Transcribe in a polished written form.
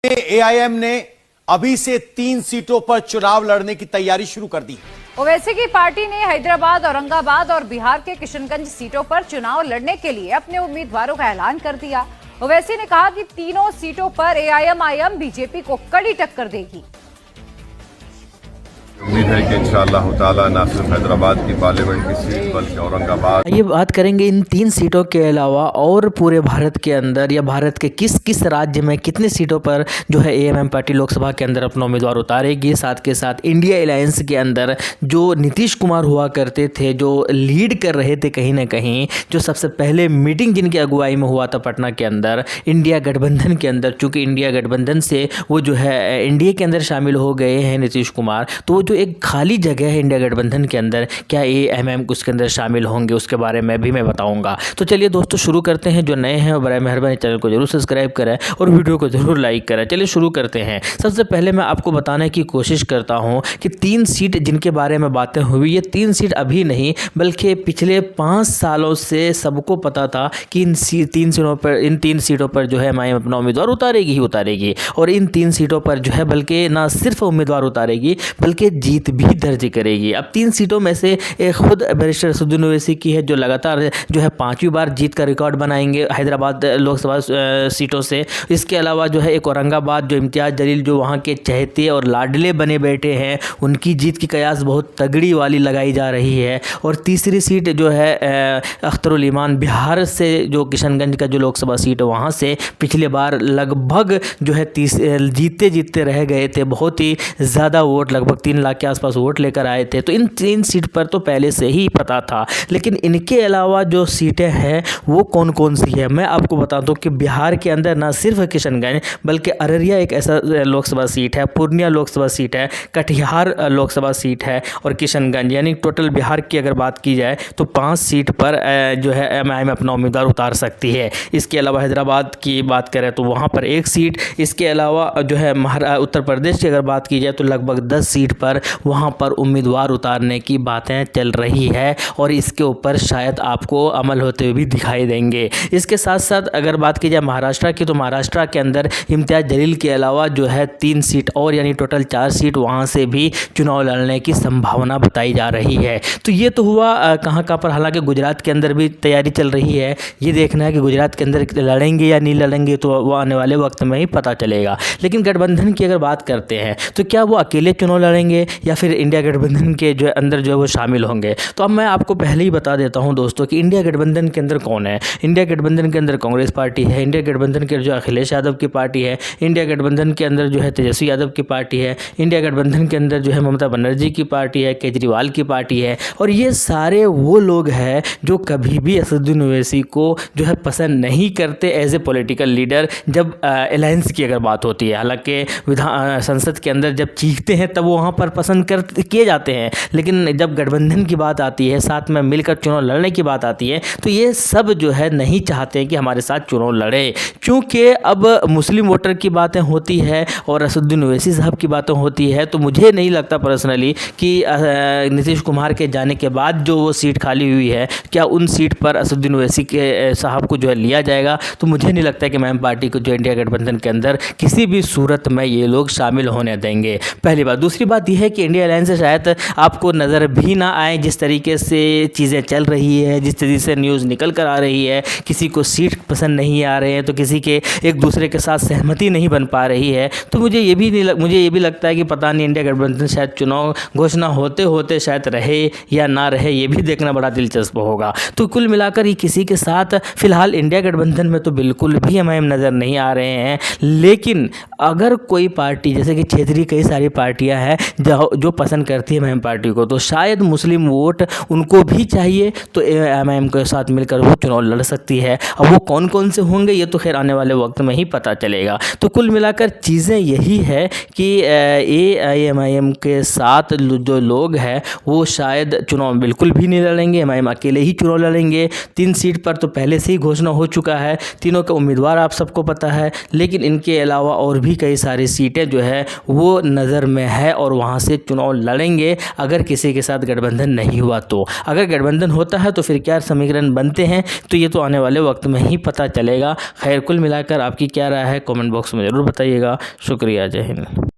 AIM ने अभी से 3 सीटों पर चुनाव लड़ने की तैयारी शुरू कर दी। ओवैसी की पार्टी ने हैदराबाद, औरंगाबाद और बिहार के किशनगंज सीटों पर चुनाव लड़ने के लिए अपने उम्मीदवारों का ऐलान कर दिया। ओवैसी ने कहा कि तीनों सीटों पर एआईएम बीजेपी को कड़ी टक्कर देगी। उम्मीद है कि इंशाअल्लाह ताला ना सिर्फ हैदराबाद की पार्लियामेंट की सीट बल्कि औरंगाबाद। ये बात करेंगे इन 3 सीटों के अलावा और पूरे भारत के अंदर या भारत के किस किस राज्य में कितने सीटों पर जो है एएमएम पार्टी लोकसभा के अंदर अपना उम्मीदवार उतारेगी। साथ के साथ इंडिया अलायंस के अंदर जो नीतीश कुमार हुआ करते थे, जो लीड कर रहे थे कहीं ना कहीं, जो सबसे पहले मीटिंग जिनकी अगुवाई में हुआ था पटना के अंदर इंडिया गठबंधन के अंदर, चूँकि इंडिया गठबंधन से वो जो है एनडीए के अंदर शामिल हो गए हैं नीतीश कुमार, तो जो एक खाली जगह है इंडिया गठबंधन के अंदर, क्या एएमएम उसके अंदर शामिल होंगे उसके बारे में भी मैं बताऊंगा। तो चलिए दोस्तों शुरू करते हैं। जो नए हैं वो बराए मेहरबानी चैनल को जरूर सब्सक्राइब करें और वीडियो को जरूर लाइक करें। चलिए शुरू करते हैं। सबसे पहले मैं आपको बताने की कोशिश करता हूं कि 3 सीट जिनके बारे में बातें हुई, ये 3 सीट अभी नहीं बल्कि पिछले 5 सालों से सबको पता था कि इन 3 सीटों पर जो है एआईएम अपना उम्मीदवार उतारेगी ही उतारेगी। और इन 3 सीटों पर जो है बल्कि ना सिर्फ उम्मीदवार उतारेगी बल्कि जीत भी दर्ज करेगी। अब 3 सीटों में से एक खुद बैरिस्टर असदुद्दीन ओवैसी की है, जो लगातार जो है 5वीं बार जीत का रिकॉर्ड बनाएंगे हैदराबाद लोकसभा सीटों से। इसके अलावा जो है एक औरंगाबाद, जो इम्तियाज़ जलील जो वहाँ के चहेते और लाडले बने बैठे हैं, उनकी जीत की कयास बहुत तगड़ी वाली लगाई जा रही है। और तीसरी सीट जो है अख्तरुल ईमान बिहार से, जो किशनगंज का जो लोकसभा सीट है वहाँ से पिछले बार लगभग जो है जीतते रह गए थे, बहुत ही ज़्यादा वोट, लगभग 3 लाख के आसपास वोट लेकर आए थे। तो इन 3 सीट पर तो पहले से ही पता था। लेकिन इनके अलावा जो सीटें हैं वो कौन कौन सी है, मैं आपको बता दूं कि बिहार के अंदर ना सिर्फ किशनगंज बल्कि अररिया एक ऐसा लोकसभा सीट है, पूर्णिया लोकसभा सीट है, कटिहार लोकसभा सीट है और किशनगंज, यानी टोटल बिहार की अगर बात की जाए तो 5 सीट पर जो है एआईएम अपना उम्मीदवार उतार सकती है। इसके अलावा हैदराबाद की बात करें तो वहाँ पर 1 सीट। इसके अलावा जो है उत्तर प्रदेश की अगर बात की जाए तो लगभग 10 सीट पर वहाँ पर उम्मीदवार उतारने की बातें चल रही है और इसके ऊपर शायद आपको अमल होते हुए भी दिखाई देंगे। इसके साथ साथ अगर बात की जाए महाराष्ट्र की तो महाराष्ट्र के अंदर इम्तियाज़ जलील के अलावा जो है 3 सीट और यानी टोटल 4 सीट वहाँ से भी चुनाव लड़ने की संभावना बताई जा रही है। तो ये तो हुआ कहाँ पर। हालांकि गुजरात के अंदर भी तैयारी चल रही है, ये देखना है कि गुजरात के अंदर लड़ेंगे या नहीं लड़ेंगे, तो वो आने वाले वक्त में ही पता चलेगा। लेकिन गठबंधन की अगर बात करते हैं तो क्या वो अकेले चुनाव लड़ेंगे या फिर इंडिया गठबंधन के जो अंदर जो है वो शामिल होंगे। तो अब मैं आपको पहले ही बता देता हूं दोस्तों कि इंडिया गठबंधन के अंदर कौन है। इंडिया गठबंधन के अंदर कांग्रेस पार्टी है, इंडिया गठबंधन के जो अखिलेश यादव की पार्टी है, इंडिया गठबंधन के अंदर जो है तेजस्वी यादव की पार्टी है, इंडिया गठबंधन के अंदर जो है ममता बनर्जी की पार्टी है, केजरीवाल की पार्टी है। और ये सारे वो लोग हैं जो कभी भी असदुद्दीन ओवैसी को जो है पसंद नहीं करते एज ए पॉलिटिकल लीडर जब अलायंस की अगर बात होती है। हालांकि संसद के अंदर जब चीखते हैं तब वो वहाँ पर पसंद किए जाते हैं, लेकिन जब गठबंधन की बात आती है, साथ में मिलकर चुनाव लड़ने की बात आती है, तो ये सब जो है नहीं चाहते हैं कि हमारे साथ चुनाव लड़े। क्योंकि अब मुस्लिम वोटर की बातें होती है और असदुद्दीन ओवैसी साहब की बातें होती है, तो मुझे नहीं लगता पर्सनली कि नीतीश कुमार के जाने के बाद जो वो सीट खाली हुई है, क्या उन सीट पर असदुद्दीन ओवैसी के साहब को जो है लिया जाएगा। तो मुझे नहीं लगता कि एआईएम पार्टी को जो इंडिया गठबंधन के अंदर किसी भी सूरत में ये लोग शामिल होने देंगे, पहली बात। दूसरी बात यह है कि इंडिया अलायंस से शायद आपको नज़र भी ना आए, जिस तरीके से चीज़ें चल रही है, जिस तरीके से न्यूज़ निकल कर आ रही है, किसी को सीट पसंद नहीं आ रहे हैं तो किसी के एक दूसरे के साथ सहमति नहीं बन पा रही है। तो मुझे ये भी लगता है कि पता नहीं इंडिया गठबंधन शायद चुनाव घोषणा होते होते शायद रहे या ना रहे, ये भी देखना बड़ा दिलचस्प होगा। तो कुल मिलाकर ये किसी के साथ फिलहाल इंडिया गठबंधन में तो बिल्कुल भी एआईएम नज़र नहीं आ रहे हैं। लेकिन अगर कोई पार्टी, जैसे कि क्षेत्रीय कई सारी पार्टियां हैं जो पसंद करती है एआईएम पार्टी को, तो शायद मुस्लिम वोट उनको भी चाहिए, तो एआईएम के साथ मिलकर वो चुनाव लड़ सकती है। अब वो कौन कौन से होंगे ये तो खैर आने वाले वक्त में ही पता चलेगा। तो कुल मिलाकर चीज़ें यही है कि एआईएम के साथ जो लोग हैं वो शायद चुनाव बिल्कुल भी नहीं लड़ेंगे, एआईएम अकेले ही चुनाव लड़ेंगे। 3 सीट पर तो पहले से ही घोषणा हो चुका है, तीनों का उम्मीदवार आप सबको पता है। लेकिन इनके अलावा और भी कई सारी सीटें जो है वो नज़र में है और वहाँ से चुनाव लड़ेंगे अगर किसी के साथ गठबंधन नहीं हुआ तो। अगर गठबंधन होता है तो फिर क्या समीकरण बनते हैं तो ये तो आने वाले वक्त में ही पता चलेगा। खैर, कुल मिलाकर आपकी क्या राय है कमेंट बॉक्स में ज़रूर बताइएगा। शुक्रिया, जय हिंद।